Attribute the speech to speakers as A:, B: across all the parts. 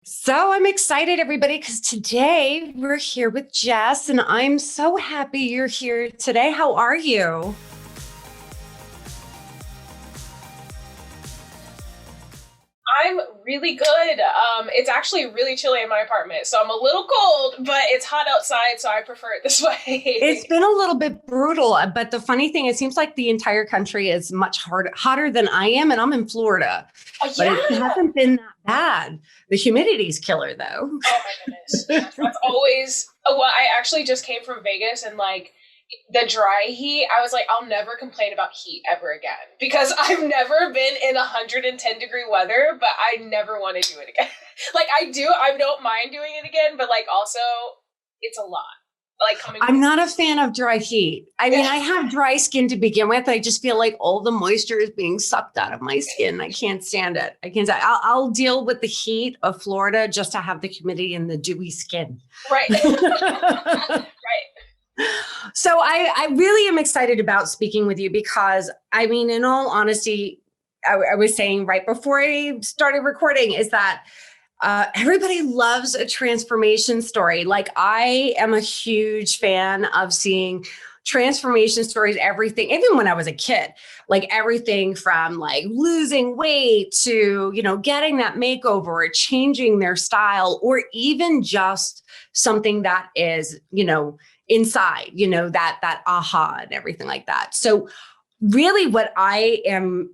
A: So I'm excited, everybody, because today we're here with Jess, and I'm so happy you're here today. How are you?
B: I'm really good. It's actually really chilly in my apartment, so I'm a little cold, but it's hot outside, so I prefer it this
A: It's
B: way.
A: been a little bit brutal, but the funny thing, it seems like the entire country is much hotter than I am, and I'm in Florida,
B: Oh
A: but it
B: yeah.
A: hasn't been that bad. The humidity's killer, though.
B: Oh my goodness. Yes, that's always. Oh, well, I actually just came from Vegas, and like the dry heat, I was like, I'll never complain about heat ever again because I've never been in 110-degree weather, but I never want to do it again. Like I don't mind doing it again, but like also, it's a lot. Like coming
A: I'm
B: from.
A: not a fan of dry heat. I mean, I have dry skin to begin with. I just feel like all the moisture is being sucked out of my skin. I can't stand it. I can't. I'll deal with the heat of Florida just to have the humidity and the dewy skin.
B: Right. Right.
A: So I really am excited about speaking with you because I mean, in all honesty, I was saying right before I started recording is that everybody loves a transformation story. Like I am a huge fan of seeing transformation stories, everything, even when I was a kid, like everything from like losing weight to, getting that makeover or changing their style, or even just something that is, inside, that aha and everything like that. So really what I am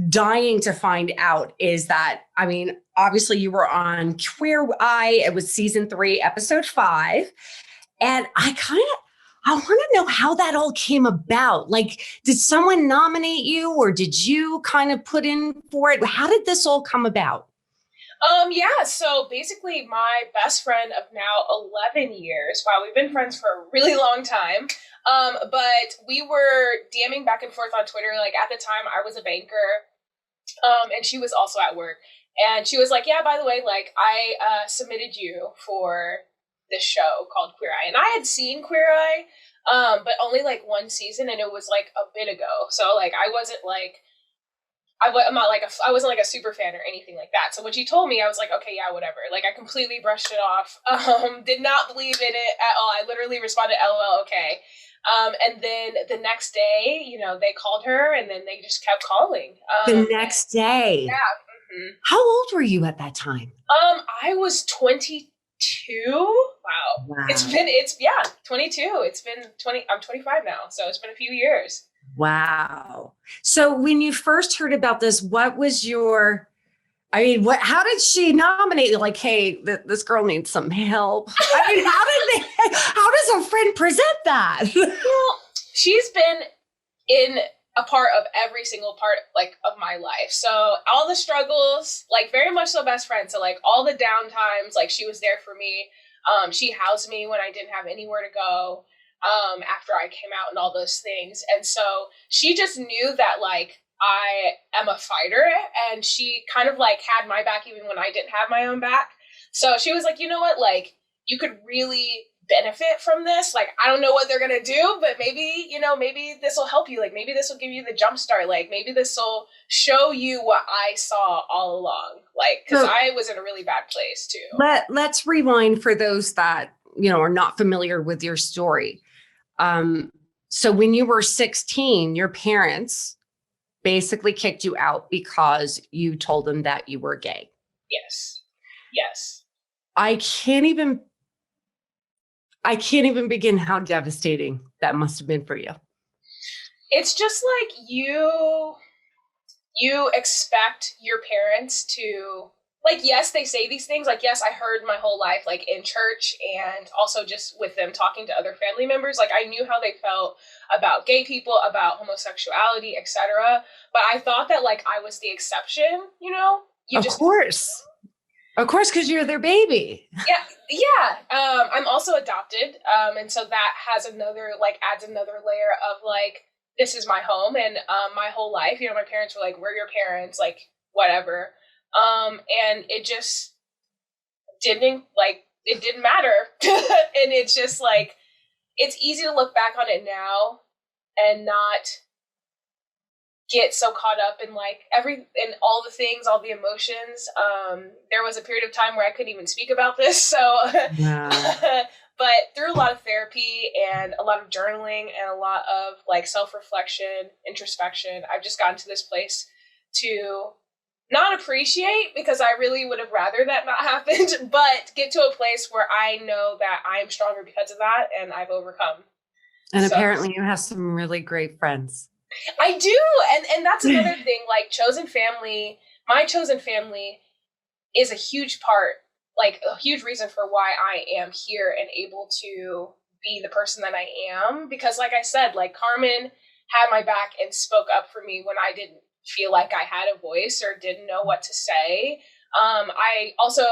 A: dying to find out is that, I mean, obviously you were on Queer Eye. It was season 3, episode 5. And I want to know how that all came about. Like, did someone nominate you or did you kind of put in for it? How did this all come about?
B: Yeah, so basically my best friend of now 11 years. Wow, we've been friends for a really long time. But we were DMing back and forth on Twitter. Like at the time I was a banker, and she was also at work. And she was like, yeah, by the way, like I submitted you for this show called Queer Eye. And I had seen Queer Eye, but only like one season, and it was like a bit ago. So like I wasn't like I'm not like I wasn't like a super fan or anything like that. So when she told me, I was like, okay, yeah, whatever. Like I completely brushed it off. Did not believe in it at all. I literally responded, LOL, okay. And then the next day, they called her, and then they just kept calling.
A: The next day.
B: Yeah. Mhm.
A: How old were you at that time?
B: I was 22. Wow.
A: Wow.
B: It's yeah, 22. It's been 20. I'm 25 now, so it's been a few years.
A: Wow. So when you first heard about this, what was your, I mean, how did she nominate you? Like, hey, this girl needs some help. I mean, how does a friend present that?
B: Well, she's been in a part of every single part like of my life. So all the struggles, like very much so best friend. So like all the down times, like she was there for me. She housed me when I didn't have anywhere to go. After I came out and all those things. And so she just knew that like I am a fighter, and she kind of like had my back even when I didn't have my own back. So she was like, you know what, like you could really benefit from this. Like I don't know what they're gonna do, but maybe, maybe this will help you. Like maybe this will give you the jump start. Like maybe this will show you what I saw all along. Like because
A: So
B: I was in a really bad place too.
A: let's rewind for those that, are not familiar with your story. Um, so when you were 16, your parents basically kicked you out because you told them that you were gay.
B: Yes. Yes.
A: I can't even I can't even begin how devastating that must have been for you.
B: It's just like you expect your parents to, like, yes, they say these things, like yes, I heard my whole life like in church and also just with them talking to other family members, like I knew how they felt about gay people, about homosexuality, etc. But I thought that like I was the exception, you
A: Of
B: just.
A: course. Of course, because you're their baby.
B: Yeah, yeah. I'm also adopted, and so that has another like adds another layer of like this is my home, and my whole life, my parents were like, "We're your parents," like whatever, and it just didn't matter, and it's just like it's easy to look back on it now and not get so caught up in like in all the things, all the emotions. There was a period of time where I couldn't even speak about this. So,
A: Yeah.
B: but through a lot of therapy and a lot of journaling and a lot of like self-reflection, introspection, I've just gotten to this place to not appreciate, because I really would have rather that not happened, but get to a place where I know that I'm stronger because of that and I've overcome.
A: And
B: So,
A: apparently you have some really great friends.
B: I do. And that's another thing, like chosen family, my chosen family is a huge part, like a huge reason for why I am here and able to be the person that I am. Because like I said, like Carmen had my back and spoke up for me when I didn't feel like I had a voice or didn't know what to say. I also,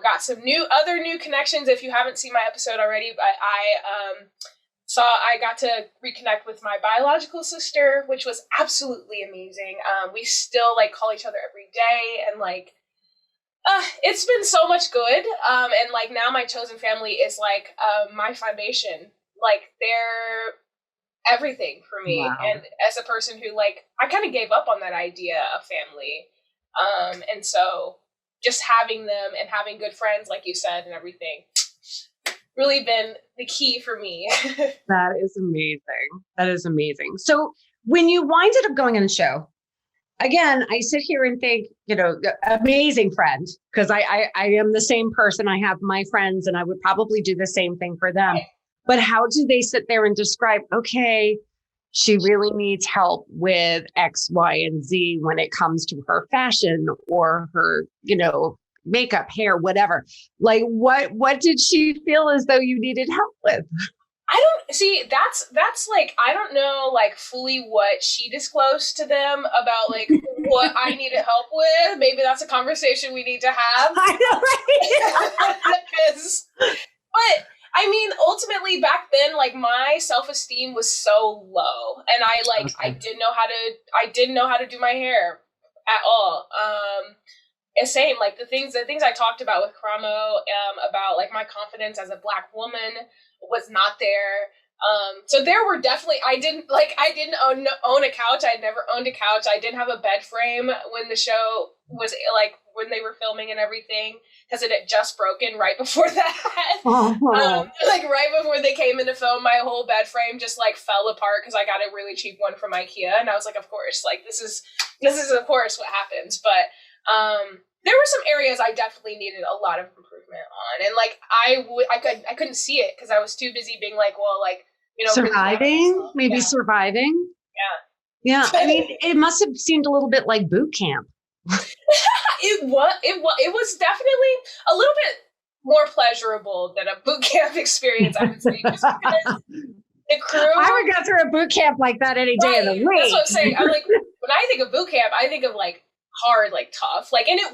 B: got some other new connections. If you haven't seen my episode already, but I got to reconnect with my biological sister, which was absolutely amazing. We still like call each other every day, and like it's been so much good. And like now my chosen family is like my foundation. Like they're everything for me.
A: Wow.
B: And as a person who like I kind of gave up on that idea of family. And so just having them and having good friends, like you said, and everything, really been the key for me.
A: That is amazing. That is amazing. So when you winded up going on the show, again, I sit here and think, amazing friend, because I am the same person. I have my friends and I would probably do the same thing for them. But how do they sit there and describe, okay, she really needs help with X, Y, and Z when it comes to her fashion or her, makeup, hair, whatever. Like what did she feel as though you needed help with?
B: I don't see that's like, I don't know like fully what she disclosed to them about like what I needed help with. Maybe that's a conversation we need to have.
A: I know, right?
B: But I mean, ultimately back then, like my self-esteem was so low, and I didn't know how to do my hair at all. And same, like the things I talked about with Cramo, about like my confidence as a Black woman was not there. So there were definitely, I didn't own a couch. I had never owned a couch. I didn't have a bed frame when the show was like, when they were filming and everything, because it had just broken right before that. Like right before they came in to film, my whole bed frame just like fell apart because I got a really cheap one from IKEA. And I was like, of course, like this is of course what happens. But, there were some areas I definitely needed a lot of improvement on. And like, I couldn't see it because I was too busy being like, well, like,
A: surviving, maybe surviving.
B: Yeah.
A: Yeah. I mean, it must have seemed a little bit like boot camp.
B: It was definitely a little bit more pleasurable than a boot camp experience, I would say, just because the crew.
A: I would go through a boot camp like that any day of the week.
B: That's what I'm saying. I'm like, when I think of boot camp, I think of like hard, like tough, like, and it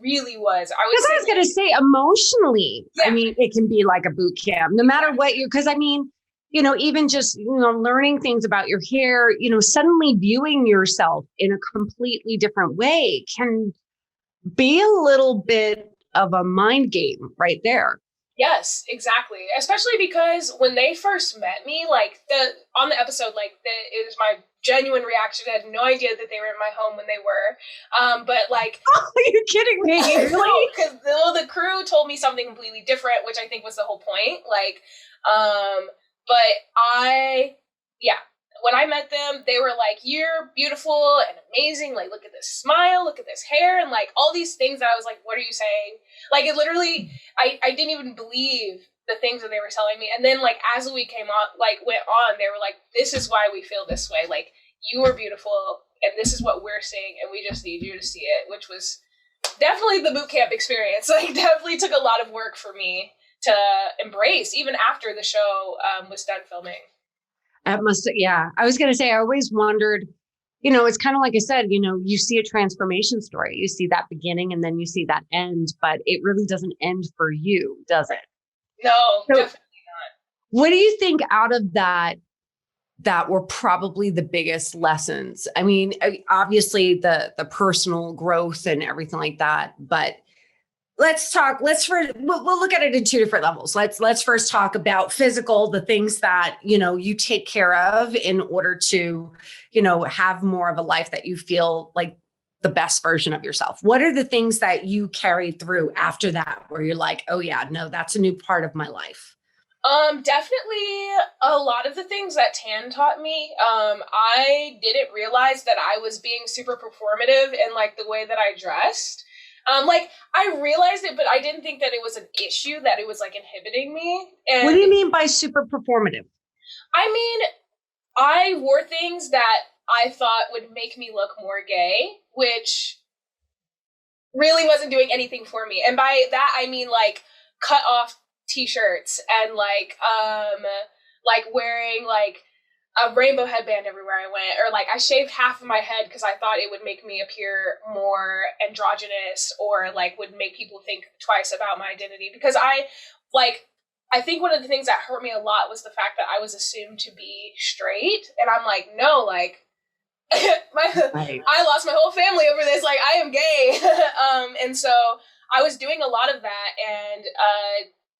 B: really was. I was
A: going to say emotionally, I mean, it can be like a boot camp, no matter what because I mean, even just, learning things about your hair, suddenly viewing yourself in a completely different way can be a little bit of a mind game right there.
B: Yes, exactly. Especially because when they first met me, like on the episode, like it was my genuine reaction. I had no idea that they were in my home when they were. But like,
A: oh, are you kidding me?
B: Really? Because the crew told me something completely different, which I think was the whole point. Like, but when I met them, they were like, you're beautiful and amazing. Like, look at this smile, look at this hair, and like all these things that I was like, what are you saying? Like, it literally, I didn't even believe the things that they were telling me. And then like, as the week went on, they were like, this is why we feel this way. Like, you are beautiful and this is what we're seeing. And we just need you to see it, which was definitely the boot camp experience. Like, definitely took a lot of work for me to embrace, even after the show was done filming.
A: I was going to say, I always wondered, it's kind of like I said, you see a transformation story, you see that beginning and then you see that end, but it really doesn't end for you, does it?
B: No, so, definitely not.
A: What do you think out of that were probably the biggest lessons? I mean, obviously the personal growth and everything like that, but we'll look at it in two different levels. Let's first talk about physical, the things that, you take care of in order to, have more of a life that you feel like the best version of yourself. What are the things that you carried through after that where you're like, oh yeah, no, that's a new part of my life?
B: Definitely a lot of the things that Tan taught me. I didn't realize that I was being super performative in like the way that I dressed. Like I realized it, but I didn't think that it was an issue, that it was like inhibiting me. And
A: What do you mean by super performative?
B: I mean, I wore things that I thought would make me look more gay, which really wasn't doing anything for me. And by that I mean like cut off t-shirts and like wearing like a rainbow headband everywhere I went, or like I shaved half of my head because I thought it would make me appear more androgynous, or like would make people think twice about my identity, because I think one of the things that hurt me a lot was the fact that I was assumed to be straight, and I'm like, no, like
A: Right.
B: I lost my whole family over this. Like, I am gay. And so I was doing a lot of that. And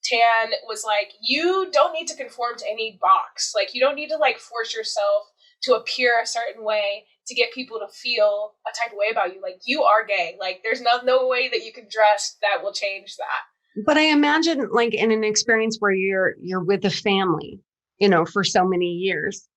B: Tan was like, you don't need to conform to any box. Like, you don't need to like force yourself to appear a certain way to get people to feel a type of way about you. Like, you are gay. Like, there's no way that you can dress that will change that.
A: But I imagine like in an experience where you're with a family, for so many years,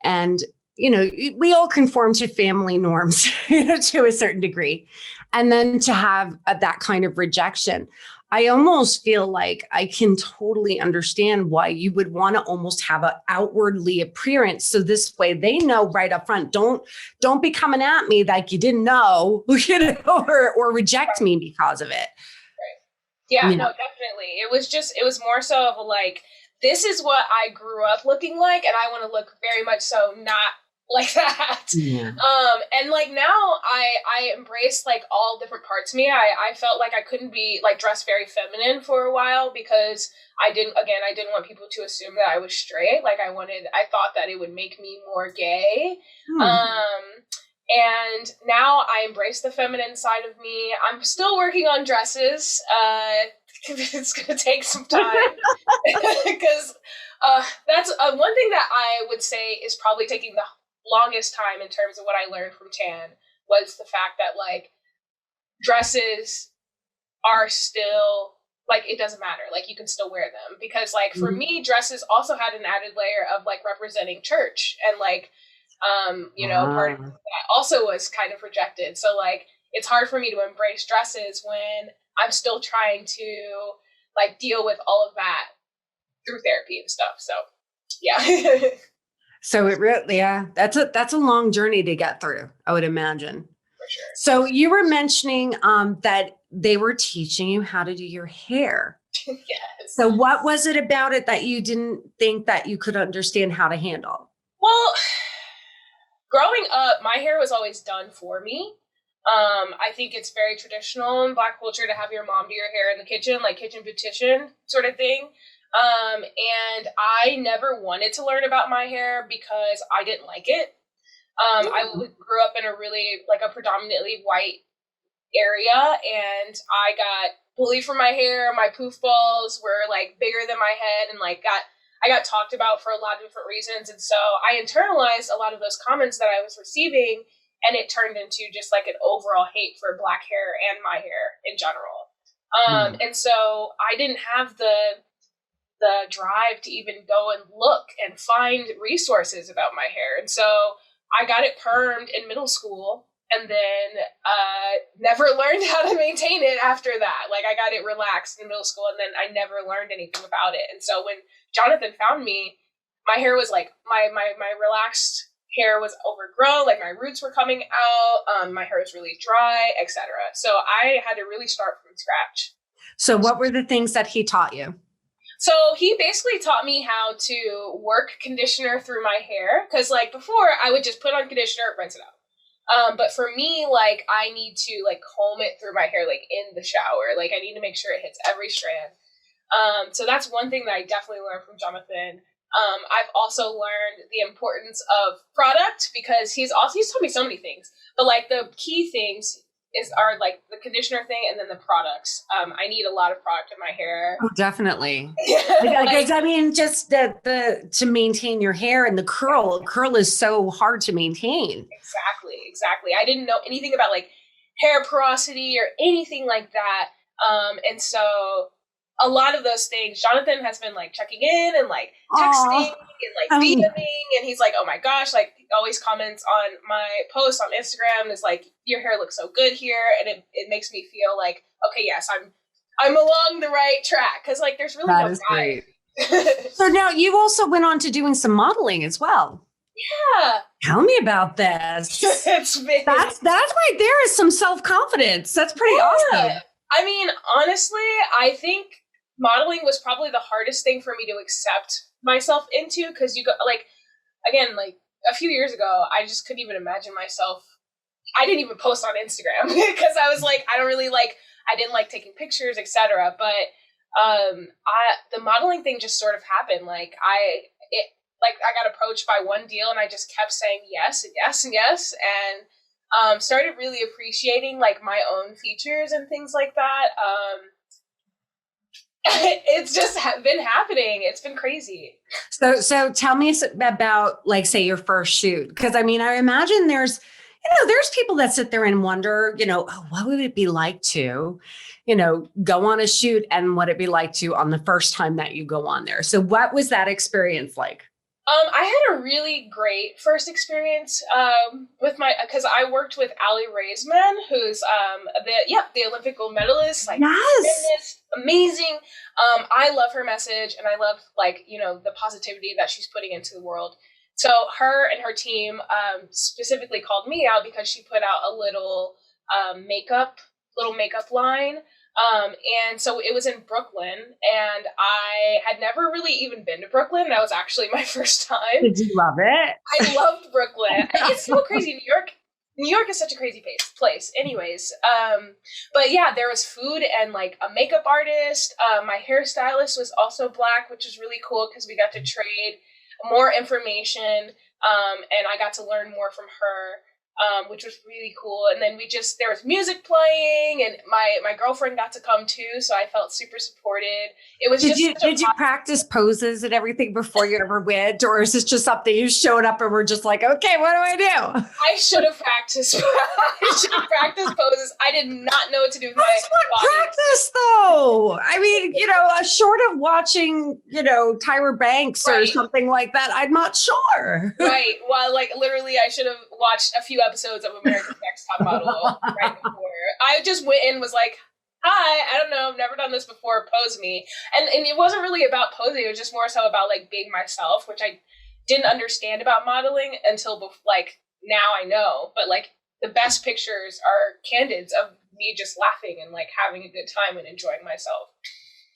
A: and we all conform to family norms, to a certain degree, and then to have that kind of rejection, I almost feel like I can totally understand why you would want to almost have an outwardly appearance, so this way they know right up front, don't be coming at me like you didn't know, or reject me because of it.
B: Yeah, no, definitely. It was more so of a like, this is what I grew up looking like, and I want to look very much so not like that.
A: Yeah.
B: And like now I embrace like all different parts of me. I felt like I couldn't be like dressed very feminine for a while because I didn't want people to assume that I was straight. Like I thought that it would make me more gay. And now I embrace the feminine side of me. I'm still working on dresses. It's going to take some time because that's one thing that I would say is probably taking the longest time in terms of what I learned from Tan, was the fact that like dresses are still like, it doesn't matter. Like you can still wear them, because like for me, dresses also had an added layer of like representing church, and like part of that also was kind of rejected. So like it's hard for me to embrace dresses when I'm still trying to like deal with all of that through therapy and stuff. So yeah.
A: So it really, yeah, that's a long journey to get through, I would imagine.
B: For sure.
A: So you were mentioning that they were teaching you how to do your hair.
B: Yes.
A: So what was it about it that you didn't think that you could understand how to handle?
B: Well, growing up, my hair was always done for me. I think it's very traditional in Black culture to have your mom do your hair in the kitchen, like kitchen beautician sort of thing. And I never wanted to learn about my hair because I didn't like it. I grew up in a really like a predominantly white area, and I got bullied for my hair. My poof balls were like bigger than my head, and like I got talked about for a lot of different reasons. And so I internalized a lot of those comments that I was receiving, and it turned into just like an overall hate for Black hair and my hair in general. And so I didn't have the drive to even go and look and find resources about my hair. And so I got it permed in middle school, and then never learned how to maintain it after that. Like I got it relaxed in middle school, and then I never learned anything about it. And so when Jonathan found me, my hair was like, my relaxed hair was overgrown, like my roots were coming out, my hair was really dry, etc. So I had to really start from scratch.
A: So what were the things that he taught you?
B: So he basically taught me how to work conditioner through my hair, because like before I would just put on conditioner, rinse it out. But for me, like I need to like comb it through my hair, like in the shower. Like I need to make sure it hits every strand. So that's one thing that I definitely learned from Jonathan. I've also learned the importance of product, because he's taught me so many things, but like the key things are like the conditioner thing, and then the products. I need a lot of product in my hair.
A: Oh, definitely. Because I mean, just the to maintain your hair and the curl is so hard to maintain.
B: Exactly. I didn't know anything about like hair porosity or anything like that. And so a lot of those things, Jonathan has been like checking in and like texting and like DMing, and he's like, oh my gosh, like he always comments on my post on Instagram, is like, your hair looks so good here, and it makes me feel like, okay, yes, I'm along the right track, because like there's really no guide.
A: So now you also went on to doing some modeling as well.
B: Yeah.
A: Tell me about this. That's right there is some self-confidence. That's pretty awesome.
B: I mean, honestly, I think modeling was probably the hardest thing for me to accept myself into, because you go like, again, like a few years ago, I just couldn't even imagine myself. I didn't even post on Instagram because I was like, I didn't like taking pictures, etc. But the modeling thing just sort of happened. Like I got approached by one deal, and I just kept saying yes and yes and yes, and started really appreciating like my own features and things like that. It's just been happening. It's been crazy.
A: So tell me about, like, say your first shoot. Because I mean, I imagine there's people that sit there and wonder, oh, what would it be like to, go on a shoot, and what it'd be like to on the first time that you go on there. So what was that experience like?
B: I had a really great first experience because I worked with Ali Raisman, who's the Olympic gold medalist. Like, yes, amazing. I love her message, and I love the positivity that she's putting into the world. So her and her team specifically called me out because she put out a little makeup line. And so it was in Brooklyn, and I had never really even been to Brooklyn. That was actually my first time.
A: Did you love it?
B: I loved Brooklyn. It's so crazy. New York is such a crazy place. Anyways, but yeah, there was food and like a makeup artist. My hairstylist was also Black, which was really cool because we got to trade more information. And I got to learn more from her. Which was really cool. And then there was music playing, and my girlfriend got to come too, so I felt super supported. It was did you practice poses and everything before you ever went, or is this just something you showed up and were just like, okay, what do I do? I should have practiced. I should have practiced poses. I did not know what to do with my body. Practice though. I mean, short of watching, Tyra Banks or something like that, I'm not sure. Right. Well, like literally, I should have watched a few episodes of America's Next Top Model right before. I just went in, was like, hi, I don't know, I've never done this before, pose me. And it wasn't really about posing, it was just more so about like being myself, which I didn't understand about modeling until now I know. But like the best pictures are candids of me just laughing and like having a good time and enjoying myself.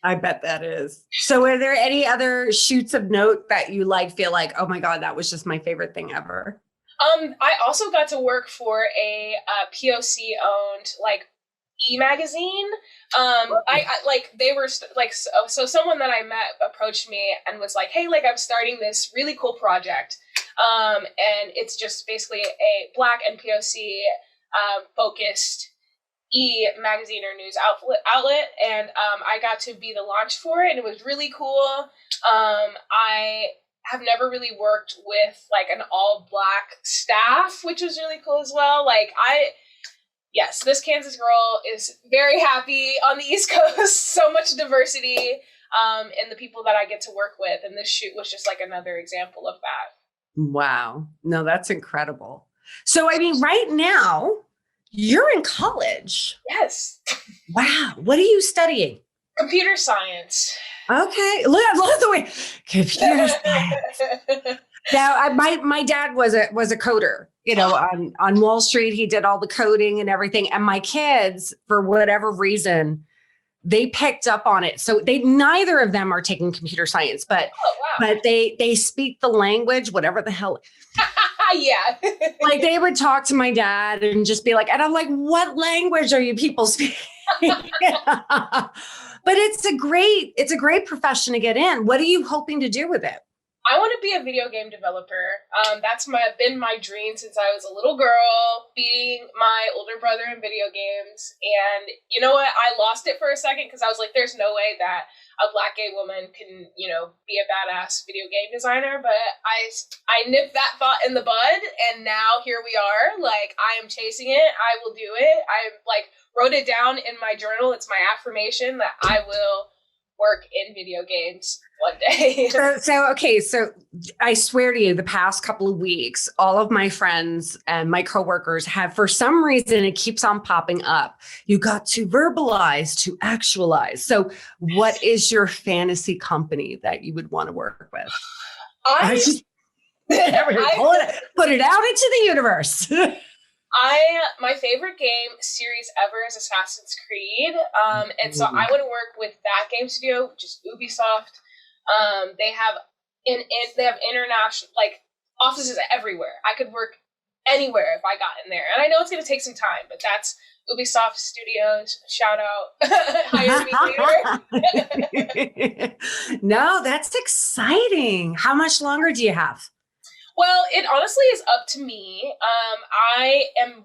B: I bet that is. So are there any other shoots of note that you feel like, oh my God, that was just my favorite thing ever? I also got to work for a POC owned e-magazine. They were so someone that I met approached me and was like, hey, I'm starting this really cool project. And it's just basically a Black and POC focused e-magazine or news outlet. And I got to be the launch for it, and it was really cool. I have never really worked with an all Black staff, which was really cool as well. Yes, this Kansas girl is very happy on the East Coast. So much diversity in the people that I get to work with. And this shoot was just another example of that. Wow. No, that's incredible. So, I mean, right now you're in college. Yes. Wow. What are you studying? Computer science. Okay. Look at the way computer science. Now, my dad was a coder, on Wall Street. He did all the coding and everything. And my kids, for whatever reason, they picked up on it. So neither of them are taking computer science, but they speak the language, whatever the hell. Yeah. They would talk to my dad and just be like, and I'm like, what language are you people speaking? But it's a great profession to get in. What are you hoping to do with it? I want to be a video game developer. That's been my dream since I was a little girl, beating my older brother in video games. And you know what? I lost it for a second because I was like, "There's no way that a Black gay woman can, be a badass video game designer." But I nipped that thought in the bud, and now here we are. Like, I am chasing it. I will do it. I like wrote it down in my journal. It's my affirmation that I will work in video games one day.
A: So I swear to you, the past couple of weeks, all of my friends and my coworkers have, for some reason, it keeps on popping up. You got to verbalize to actualize. So what is your fantasy company that you would want to work with? I just put it out into the universe.
B: My favorite game series ever is Assassin's Creed. And so I want to work with that game studio, which is Ubisoft. They have international offices everywhere. I could work anywhere if I got in there. And I know it's going to take some time, but that's Ubisoft Studios. Shout out. Hire me later.
A: No, that's exciting. How much longer do you have?
B: Well, it honestly is up to me. I am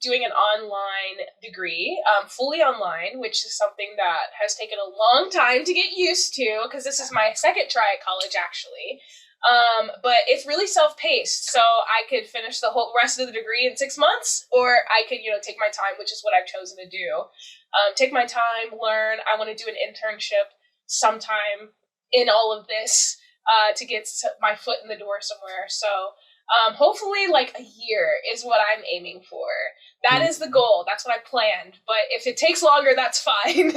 B: doing an online degree, fully online, which is something that has taken a long time to get used to because this is my second try at college, actually. But it's really self-paced, so I could finish the whole rest of the degree in 6 months, or I could, take my time, which is what I've chosen to do. Take my time, learn. I want to do an internship sometime in all of this. To get my foot in the door somewhere. So hopefully like a year is what I'm aiming for. That is the goal. That's what I planned. But if it takes longer, that's fine.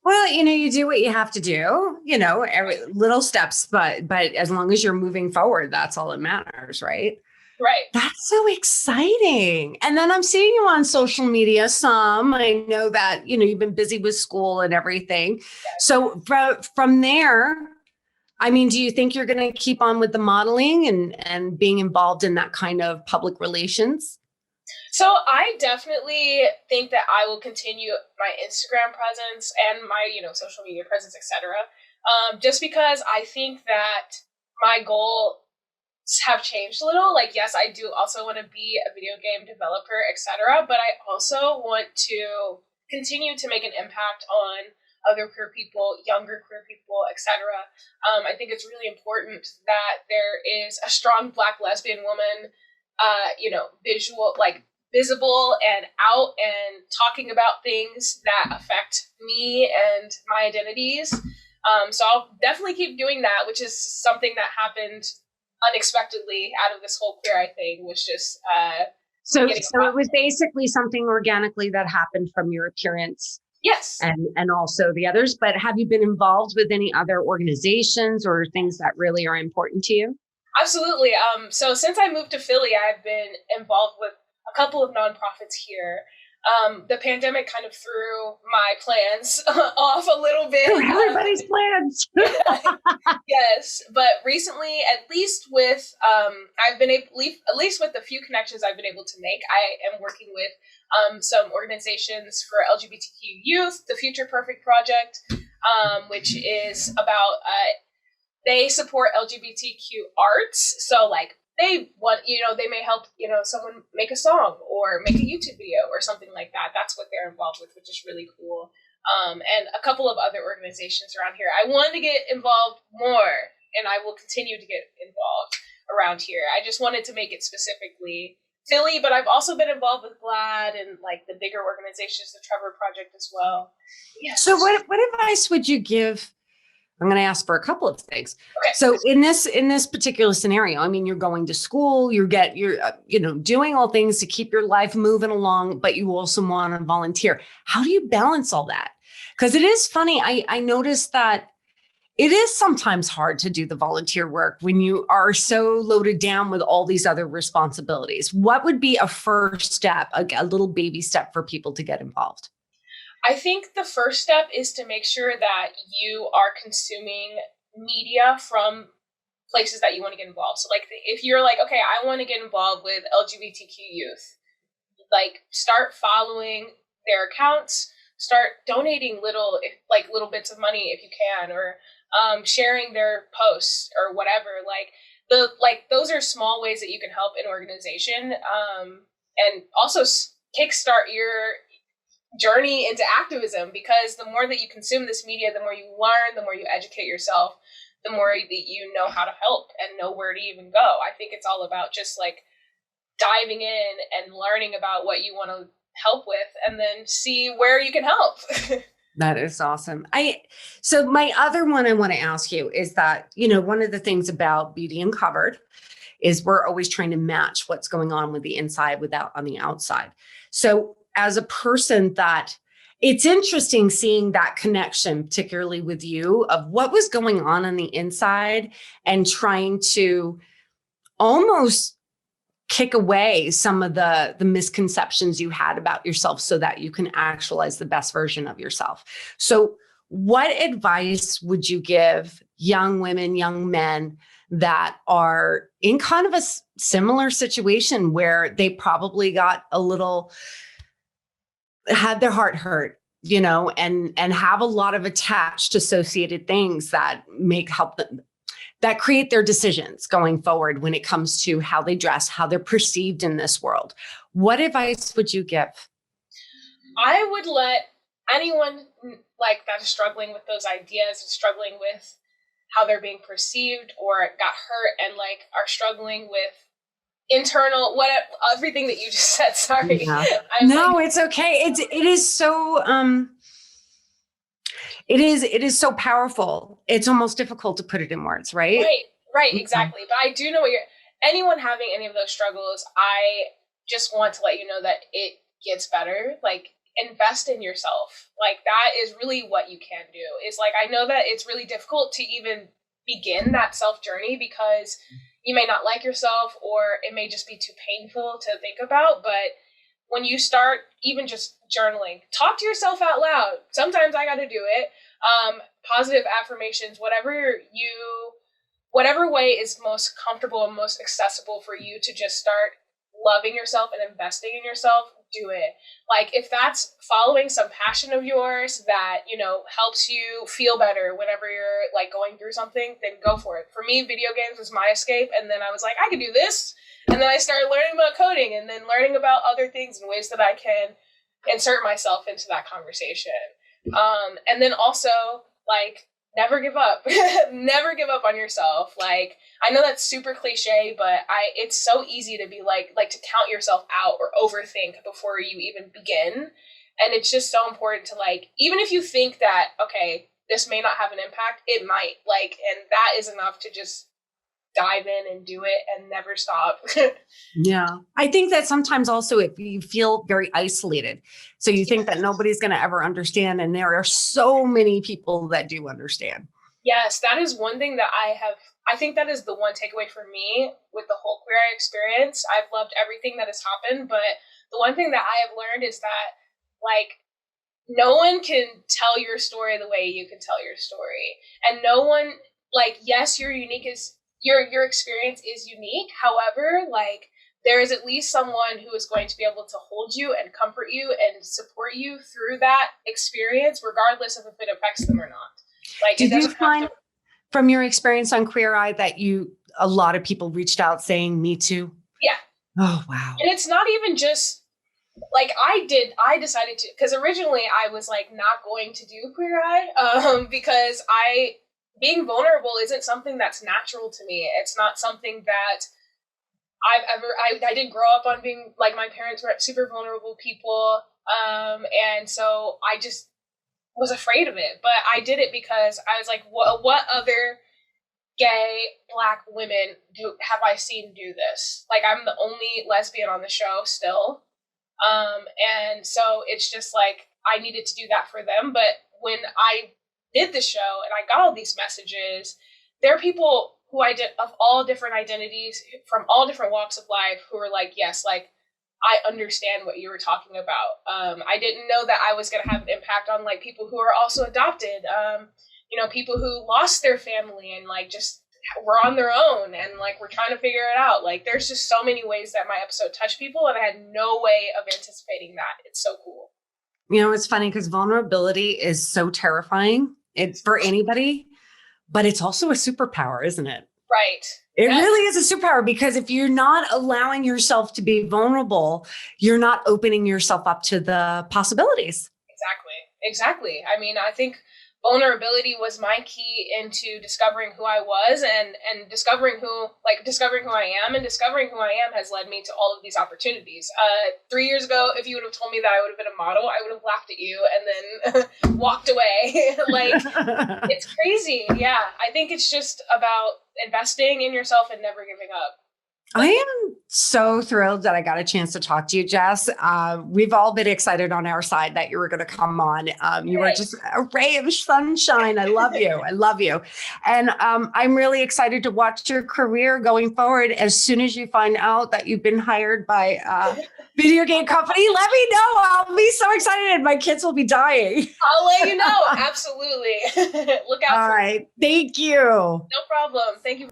A: Well, you do what you have to do, every little steps, but as long as you're moving forward, that's all that matters, right?
B: Right.
A: That's so exciting. And then I'm seeing you on social media some. I know that, you've been busy with school and everything. Yes. So from there, I mean, do you think you're going to keep on with the modeling and being involved in that kind of public relations?
B: So I definitely think that I will continue my Instagram presence and my, social media presence, etc. Just because I think that my goals have changed a little. Like, yes, I do also want to be a video game developer, etc. But I also want to continue to make an impact on other queer people, younger queer people, etc. I think it's really important that there is a strong Black lesbian woman, visible and out and talking about things that affect me and my identities. So I'll definitely keep doing that, which is something that happened unexpectedly out of this whole Queer Eye thing, was just
A: so it was basically something organically that happened from your appearance.
B: Yes.
A: And also the others. But have you been involved with any other organizations or things that really are important to you?
B: Absolutely. So since I moved to Philly, I've been involved with a couple of nonprofits here. The pandemic kind of threw my plans off a little bit.
A: Everybody's plans.
B: Yes, but recently, at least with I've been able, at least with the few connections I've been able to make, I am working with some organizations for LGBTQ youth, the Future Perfect Project, which is about they support LGBTQ arts. So like, they want, they may help, someone make a song or make a YouTube video or something like that. That's what they're involved with, which is really cool. And a couple of other organizations around here. I wanted to get involved more, and I will continue to get involved around here. I just wanted to make it specifically Philly, but I've also been involved with GLAAD and like the bigger organizations, the Trevor Project as well. Yes.
A: So what advice would you give? I'm going to ask for a couple of things.
B: Okay.
A: So in this particular scenario, I mean, you're going to school, you're doing all things to keep your life moving along, but you also want to volunteer. How do you balance all that? Because it is funny. I noticed that it is sometimes hard to do the volunteer work when you are so loaded down with all these other responsibilities. What would be a first step, a little baby step for people to get involved?
B: I think the first step is to make sure that you are consuming media from places that you want to get involved. So like if you're like, okay, I want to get involved with LGBTQ youth, like start following their accounts, start donating little bits of money if you can, or sharing their posts or whatever. Those are small ways that you can help an organization, and also kickstart your journey into activism, because the more that you consume this media, the more you learn, the more you educate yourself, the more that you know how to help and know where to even go. I think it's all about just like diving in and learning about what you want to help with, and then see where you can help.
A: That is awesome. So my other one I want to ask you is that, one of the things about Beauty Uncovered is we're always trying to match what's going on with the inside without on the outside. So as a person that it's interesting seeing that connection, particularly with you, of what was going on the inside and trying to almost kick away some of the misconceptions you had about yourself so that you can actualize the best version of yourself. So what advice would you give young women, young men that are in kind of a similar situation where they probably got had their heart hurt, and have a lot of attached associated things that help them, that create their decisions going forward when it comes to how they dress, how they're perceived in this world? What advice would you give?
B: I would let anyone that is struggling with those ideas and struggling with how they're being perceived or got hurt and are struggling with internal, everything that you just said. Sorry.
A: Yeah. No, it's okay. It is so, it is so powerful. It's almost difficult to put it in words, right?
B: Right. Exactly. But I do know anyone having any of those struggles, I just want to let you know that it gets better. Invest in yourself. That is really what you can do. Is I know that it's really difficult to even begin that self journey because you may not like yourself, or it may just be too painful to think about. But when you start even just journaling, talk to yourself out loud. Sometimes I got to do it. Positive affirmations, whatever way is most comfortable and most accessible for you to just start loving yourself and investing in yourself, do it. If that's following some passion of yours that, helps you feel better whenever you're going through something, then go for it. For me, video games was my escape. And then I was like, I can do this. And then I started learning about coding and then learning about other things and ways that I can insert myself into that conversation. And then also never give up. Never give up on yourself. I know that's super cliche, but it's so easy to be to count yourself out or overthink before you even begin. And it's just so important to even if you think that, okay, this may not have an impact, it might, and that is enough to just dive in and do it and never stop.
A: Yeah. I think that sometimes also if you feel very isolated, so you think that nobody's going to ever understand. And there are so many people that do understand.
B: Yes. That is one thing that I think that is the one takeaway for me with the whole Queer Eye experience. I've loved everything that has happened, but the one thing that I have learned is that no one can tell your story the way you can tell your story. And no one, yes, you're unique as your experience is unique. However, there is at least someone who is going to be able to hold you and comfort you and support you through that experience, regardless of if it affects them or not.
A: Did you find from your experience on Queer Eye that a lot of people reached out saying, me too?
B: Yeah.
A: Oh, wow.
B: And it's not even just I decided to, because originally I was not going to do Queer Eye, because being vulnerable isn't something that's natural to me. It's not something that I didn't grow up on being my parents were super vulnerable people. And so I just was afraid of it, but I did it because I was what other gay Black women have I seen do this? I'm the only lesbian on the show still. And so it's just I needed to do that for them. But when I did the show and I got all these messages, there are people who I did of all different identities from all different walks of life who were yes, I understand what you were talking about. I didn't know that I was going to have an impact on people who are also adopted, people who lost their family and just were on their own and we're trying to figure it out. There's just so many ways that my episode touched people, and I had no way of anticipating that. It's so cool.
A: You know, it's funny because vulnerability is so terrifying. It's for anybody, but it's also a superpower, isn't it?
B: Right.
A: It
B: Yes.
A: really is a superpower because if you're not allowing yourself to be vulnerable, you're not opening yourself up to the possibilities.
B: Exactly. I mean, I think vulnerability was my key into discovering who I was and discovering who I am, and discovering who I am has led me to all of these opportunities. 3 years ago, if you would have told me that I would have been a model, I would have laughed at you and then walked away. Like, it's crazy. Yeah. I think it's just about investing in yourself and never giving up.
A: I am so thrilled that I got a chance to talk to you, Jess. We've all been excited on our side that you were going to come on. You were just a ray of sunshine. I love you. I love you. And I'm really excited to watch your career going forward. As soon as you find out that you've been hired by a video game company, let me know. I'll be so excited. My kids will be dying.
B: I'll let you know. Absolutely. Look out.
A: All right. Thank you.
B: No problem. Thank you.